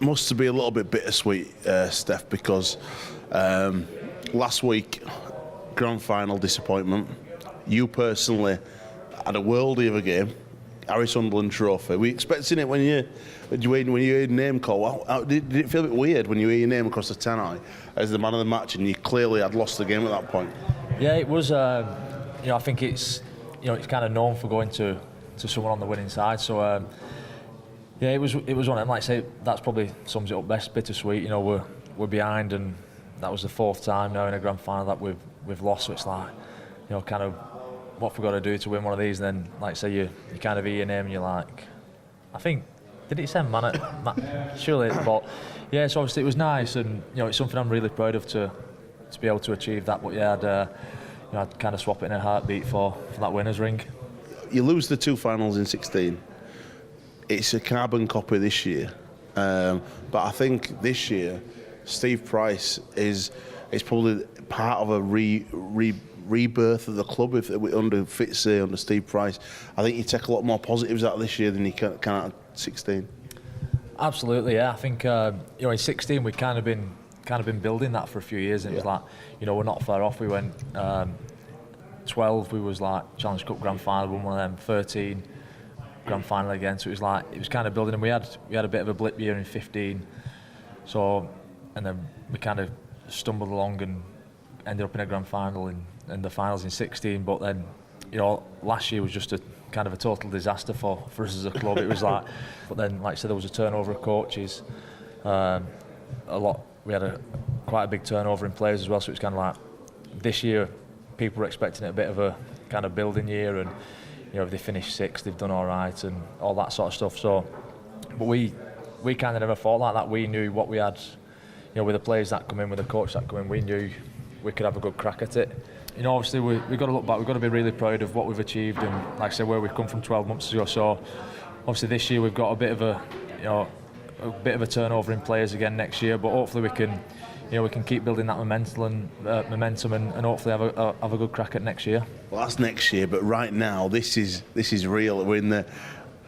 must be a little bit bittersweet, Steph, because last week, grand final disappointment. You personally had a worldie of a game, Harry Sunderland trophy. Were you expecting it when you heard your name called? Did it feel a bit weird when you hear your name across the tannoy as the man of the match, and you clearly had lost the game at that point? Yeah, it was. I think it's it's kind of known for going to someone on the winning side. So it was one of them. Like I say, that's probably sums it up best. Bittersweet. We're behind, and that was the fourth time now in a grand final that we've lost. So it's like kind of what we've got to do to win one of these. And then, like I say, you kind of hear your name and you're like, I think, did it say man? Surely, but yeah. So obviously it was nice, and it's something I'm really proud of to be able to achieve that. But yeah, I'd kind of swap it in a heartbeat for that winner's ring. You lose the two finals in 16. It's a carbon copy this year, but I think this year Steve Price is probably part of a rebirth of the club. If under Fitzy, under Steve Price, I think you take a lot more positives out of this year than you can out of 16. Absolutely, yeah. I think in 16 we've kind of been building that for a few years, and it was like we're not far off. We went 12, we was like Challenge Cup grand final, won one of them. 13, grand final again. So it was kind of building, and we had a bit of a blip year in 15. So and then we kind of stumbled along and ended up in a grand final and the finals in 16. But then last year was just a kind of a total disaster for us as a club. It was like, but then like I said, there was a turnover of coaches, a lot. We had quite a big turnover in players as well. So it's kind of like this year people were expecting it a bit of a kind of building year, and if they finished sixth, they've done all right and all that sort of stuff. So, but we kind of never thought like that. We knew what we had, with the players that come in, with the coach that come in, we knew we could have a good crack at it. Obviously we've got to look back. We've got to be really proud of what we've achieved, and like I said, where we've come from 12 months ago. So, obviously this year we've got a bit of a turnover in players again next year, but hopefully we can keep building that momentum and hopefully have a good crack at next year. Well, that's next year, but right now this is real.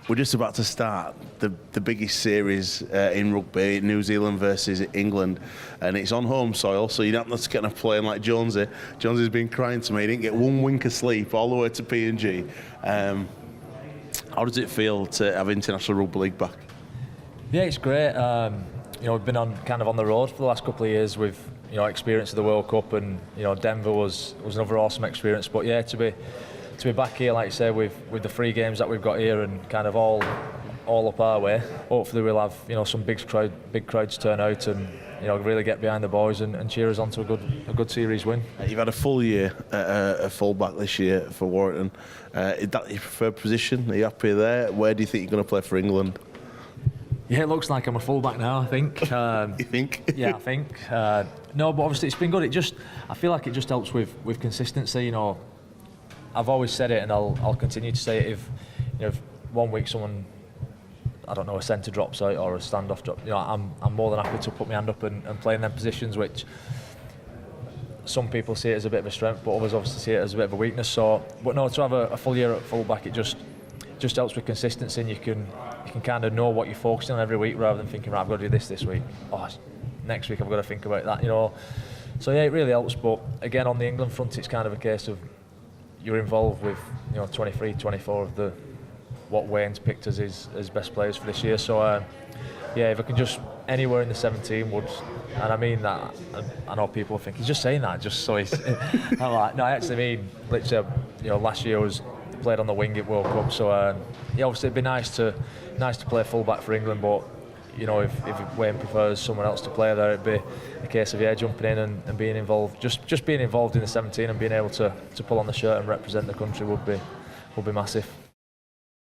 We're just about to start the biggest series in rugby, New Zealand versus England, and it's on home soil, so you don't have to get a playing like Jonesy. Jonesy's been crying to me. He didn't get one wink of sleep all the way to P&G. How does it feel to have international rugby league back? Yeah, it's great. We've been on the road for the last couple of years with experience of the World Cup, and Denver was another awesome experience. But yeah, to be back here, like you say, with the 3 games that we've got here and kind of all up our way, hopefully we'll have some big crowds turn out and really get behind the boys and cheer us on to a good series win. You've had a full year at full back this year for Warrington. Is that your preferred position? Are you happy there? Where do you think you're going to play for England? Yeah, it looks like I'm a fullback now, I think. You think? Yeah, I think. No, but obviously it's been good. I feel like it just helps with consistency. I've always said it, and I'll continue to say it. If 1 week someone, I don't know, a centre drops out or a standoff drop, I'm more than happy to put my hand up and play in them positions, which some people see it as a bit of a strength, but others obviously see it as a bit of a weakness. So, but no, to have a full year at fullback, it just helps with consistency, and you can kind of know what you're focusing on every week rather than thinking, right, I've got to do this week. Oh, next week I've got to think about that. So yeah, it really helps. But again, on the England front, it's kind of a case of you're involved with 23, 24 of what Wayne's picked as his best players for this year. So yeah, if I can just anywhere in the 17 would, and I mean that. I know people think he's just saying that just so he's. I'm like, no, I actually mean literally. Last year was played on the wing at World Cup, so yeah, obviously it'd be nice to play full back for England, but if Wayne prefers someone else to play there, it'd be a case of jumping in and being involved, just being involved in the 17 and being able to pull on the shirt and represent the country would be massive.